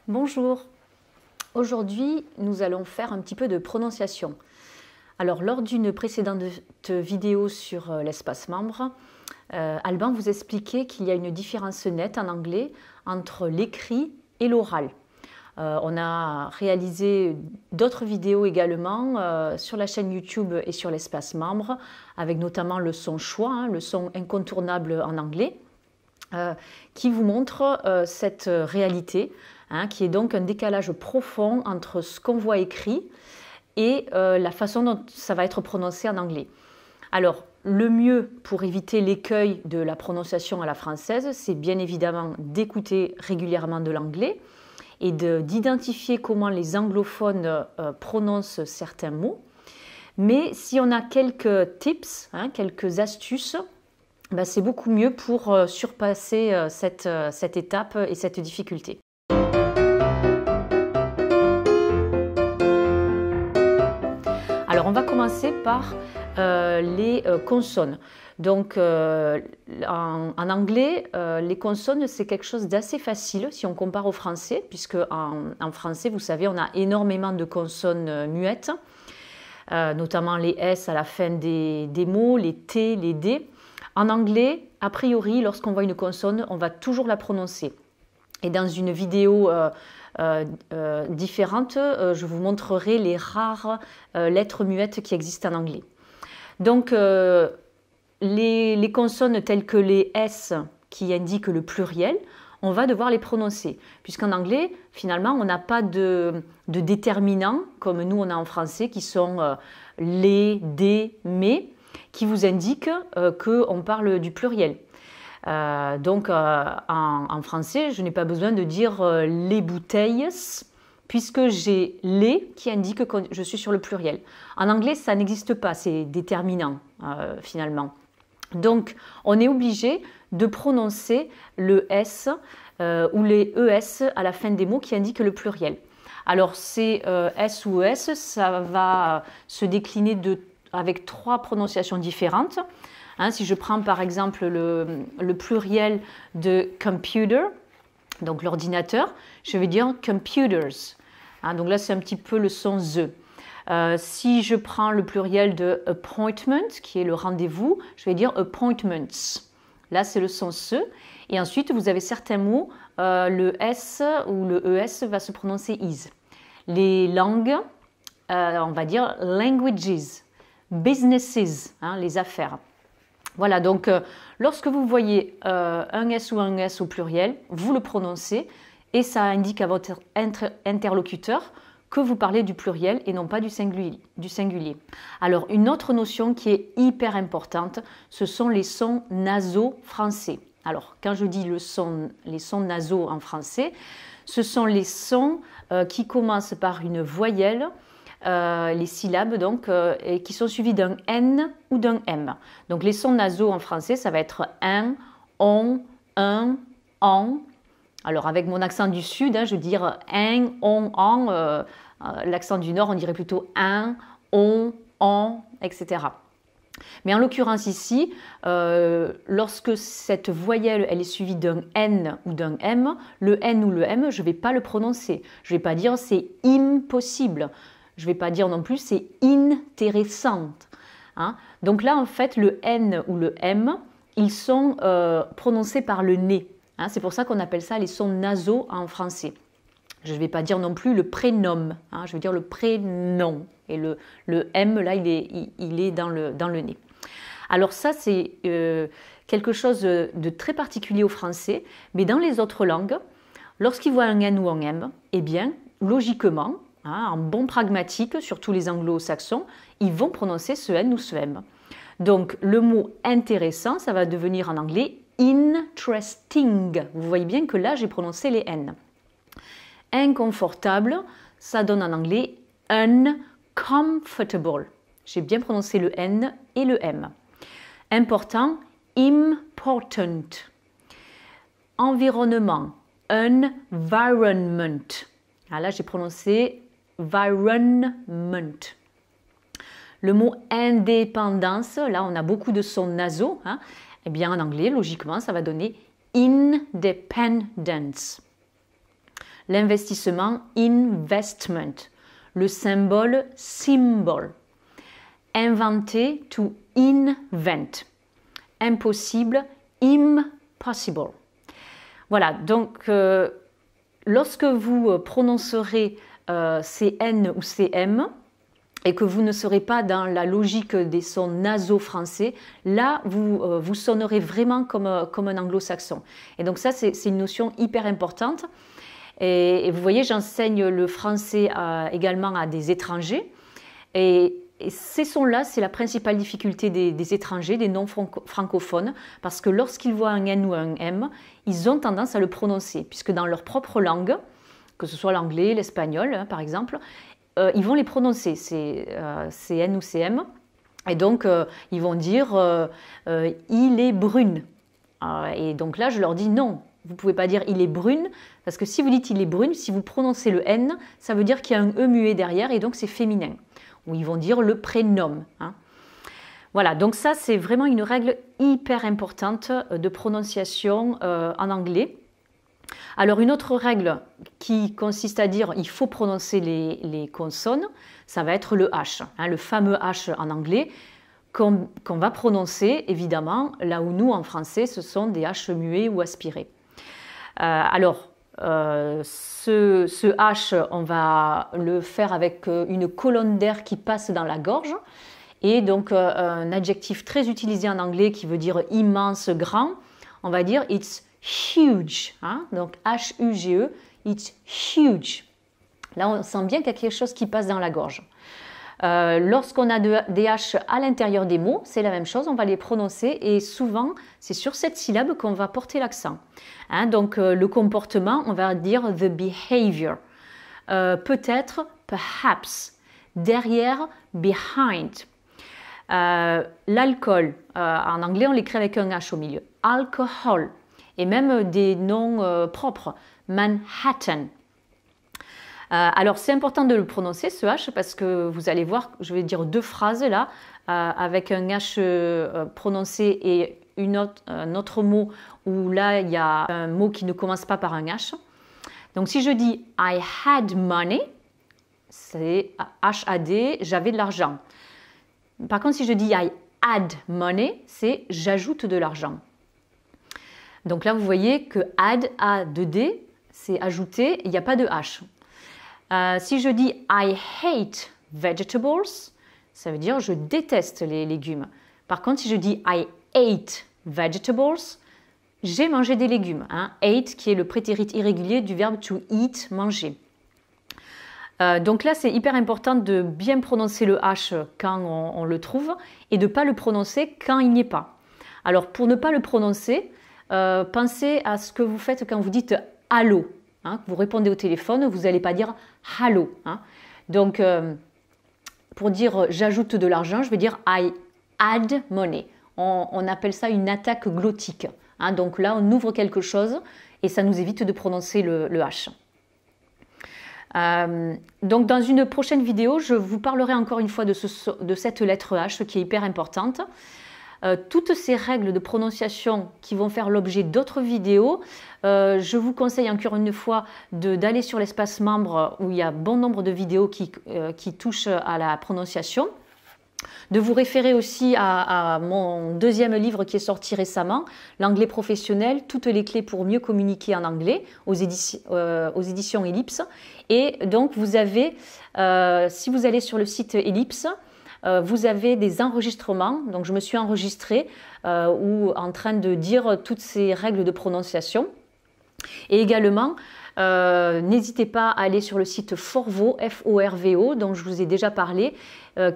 Bonjour, aujourd'hui nous allons faire un petit peu de prononciation. Alors lors d'une précédente vidéo sur l'espace membre, Alban vous expliquait qu'il y a une différence nette en anglais entre l'écrit et l'oral. On a réalisé d'autres vidéos également sur la chaîne YouTube et sur l'espace membre, avec notamment le son choix, le son incontournable en anglais, qui vous montre cette réalité, qui est donc un décalage profond entre ce qu'on voit écrit et la façon dont ça va être prononcé en anglais. Alors, le mieux pour éviter l'écueil de la prononciation à la française, c'est bien évidemment d'écouter régulièrement de l'anglais et d'identifier comment les anglophones prononcent certains mots. Mais si on a quelques tips, quelques astuces, c'est beaucoup mieux pour surpasser cette étape et cette difficulté. Alors on va commencer par les consonnes. Donc en anglais, les consonnes c'est quelque chose d'assez facile si on compare au français, puisque en français, vous savez, on a énormément de consonnes muettes, notamment les S à la fin des mots, les T, les D. En anglais, a priori, lorsqu'on voit une consonne, on va toujours la prononcer. Et dans une vidéo différente, je vous montrerai les rares lettres muettes qui existent en anglais. Donc, les consonnes telles que les S qui indiquent le pluriel, on va devoir les prononcer. Puisqu'en anglais, finalement, on n'a pas de déterminants, comme nous on a en français, qui sont les, des, mais, qui vous indiquent qu'on parle du pluriel. Donc en français, je n'ai pas besoin de dire les bouteilles, puisque j'ai les qui indiquent que je suis sur le pluriel. En anglais, ça n'existe pas, c'est déterminant finalement. Donc on est obligé de prononcer le S ou les ES à la fin des mots qui indiquent le pluriel. Alors ces S ou ES, ça va se décliner avec trois prononciations différentes. Si je prends par exemple le pluriel de computer, donc l'ordinateur, je vais dire computers. Donc là, c'est un petit peu le son Z. Si je prends le pluriel de appointment, qui est le rendez-vous, je vais dire appointments. Là, c'est le son SE. Et ensuite, vous avez certains mots, le S ou le ES va se prononcer is. Les langues, on va dire languages, businesses, les affaires. Voilà, donc lorsque vous voyez un S ou un S au pluriel, vous le prononcez et ça indique à votre interlocuteur que vous parlez du pluriel et non pas du singulier. Alors, une autre notion qui est hyper importante, ce sont les sons nasaux français. Alors, quand je dis les sons nasaux en français, ce sont les sons qui commencent par une voyelle, les syllabes donc, et qui sont suivis d'un N ou d'un M. Donc les sons nasaux en français, ça va être un, on, un, en. Alors avec mon accent du sud, je veux dire un, on, en. L'accent du nord, on dirait plutôt un, on, en, etc. Mais en l'occurrence ici, lorsque cette voyelle elle est suivie d'un N ou d'un M, le N ou le M, je ne vais pas le prononcer. Je ne vais pas dire c'est impossible. Je ne vais pas dire non plus c'est intéressante. Donc là, en fait, le N ou le M, ils sont prononcés par le nez. C'est pour ça qu'on appelle ça les sons nasaux en français. Je ne vais pas dire non plus le prénom. Je vais dire le prénom. Et le M, là, il est dans le nez. Alors ça, c'est quelque chose de très particulier au français. Mais dans les autres langues, lorsqu'ils voient un N ou un M, eh bien, logiquement, en bon pragmatique, surtout les anglo-saxons, ils vont prononcer ce N ou ce M. Donc le mot intéressant, ça va devenir en anglais interesting. Vous voyez bien que là, j'ai prononcé les N. Inconfortable, ça donne en anglais uncomfortable. J'ai bien prononcé le N et le M. Important, important. Environnement, environment. Là, j'ai prononcé environment. Le mot indépendance, là, on a beaucoup de sons nasaux. Eh bien, en anglais, logiquement, ça va donner independence. L'investissement, investment. Le symbole, symbol. Inventer, to invent. Impossible, impossible. Voilà, donc lorsque vous prononcerez CN ou CM et que vous ne serez pas dans la logique des sons nasaux français, là, vous sonnerez vraiment comme un anglo-saxon. Et donc ça, c'est une notion hyper importante. Et vous voyez, j'enseigne le français également à des étrangers. Et ces sons-là, c'est la principale difficulté des étrangers, des non-francophones, parce que lorsqu'ils voient un N ou un M, ils ont tendance à le prononcer, puisque dans leur propre langue, que ce soit l'anglais, l'espagnol, hein, par exemple, ils vont les prononcer, c'est N ou CM, et donc ils vont dire il est brune. Et donc là, je leur dis non, vous ne pouvez pas dire il est brune, parce que si vous dites il est brune, si vous prononcez le N, ça veut dire qu'il y a un E muet derrière, et donc c'est féminin. Ou ils vont dire le prénom. Hein. Voilà, donc ça c'est vraiment une règle hyper importante de prononciation en anglais. Alors une autre règle qui consiste à dire il faut prononcer les consonnes, ça va être le H, hein, le fameux H en anglais qu'on va prononcer évidemment là où nous en français ce sont des H muets ou aspirés. Ce H, on va le faire avec une colonne d'air qui passe dans la gorge et donc un adjectif très utilisé en anglais qui veut dire immense, grand, on va dire it's huge, hein? Donc H-U-G-E, it's huge. Là, on sent bien qu'il y a quelque chose qui passe dans la gorge. Lorsqu'on a des H à l'intérieur des mots, c'est la même chose, on va les prononcer et souvent, c'est sur cette syllabe qu'on va porter l'accent. Hein, donc, le comportement, on va dire the behavior. Peut-être, perhaps. Derrière, behind. L'alcool, en anglais, on l'écrit avec un H au milieu. Alcohol. Et même des noms propres. Manhattan. Alors c'est important de le prononcer ce H parce que vous allez voir, je vais dire deux phrases là avec un H prononcé et un autre mot où là il y a un mot qui ne commence pas par un H. Donc si je dis I had money, c'est H-A-D, j'avais de l'argent. Par contre si je dis I add money, c'est j'ajoute de l'argent. Donc là vous voyez que add, A-2-D, c'est ajouter, il n'y a pas de H. Si je dis I hate vegetables, ça veut dire je déteste les légumes. Par contre, si je dis I ate vegetables, j'ai mangé des légumes. Hein. Ate qui est le prétérit irrégulier du verbe to eat, manger. Donc là, c'est hyper important de bien prononcer le H quand on le trouve et de ne pas le prononcer quand il n'y est pas. Alors, pour ne pas le prononcer, pensez à ce que vous faites quand vous dites allô. Hein, vous répondez au téléphone, vous n'allez pas dire « hello hein. ». Donc, pour dire « j'ajoute de l'argent », je vais dire « I add money ». On appelle ça une attaque glottique. Hein, donc là, on ouvre quelque chose et ça nous évite de prononcer le H. Donc, dans une prochaine vidéo, je vous parlerai encore une fois de cette lettre H qui est hyper importante. Toutes ces règles de prononciation qui vont faire l'objet d'autres vidéos, je vous conseille encore une fois d'aller sur l'espace membre où il y a bon nombre de vidéos qui touchent à la prononciation. De vous référer aussi à mon deuxième livre qui est sorti récemment, L'anglais professionnel, toutes les clés pour mieux communiquer en anglais, aux éditions Ellipse. Et donc vous avez, si vous allez sur le site Ellipse, vous avez des enregistrements, donc je me suis enregistrée en train de dire toutes ces règles de prononciation. Et également, n'hésitez pas à aller sur le site Forvo, F-O-R-V-O, dont je vous ai déjà parlé,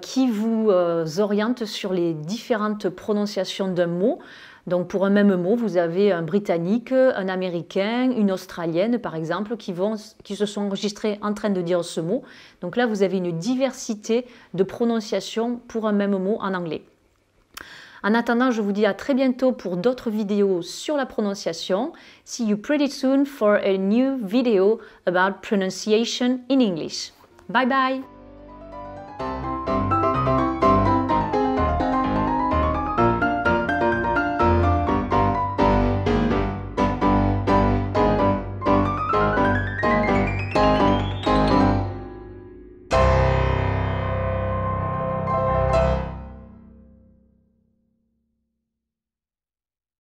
qui vous oriente sur les différentes prononciations d'un mot. Donc pour un même mot, vous avez un Britannique, un Américain, une Australienne par exemple, qui se sont enregistrés en train de dire ce mot. Donc là, vous avez une diversité de prononciation pour un même mot en anglais. En attendant, je vous dis à très bientôt pour d'autres vidéos sur la prononciation. See you pretty soon for a new video about pronunciation in English. Bye bye!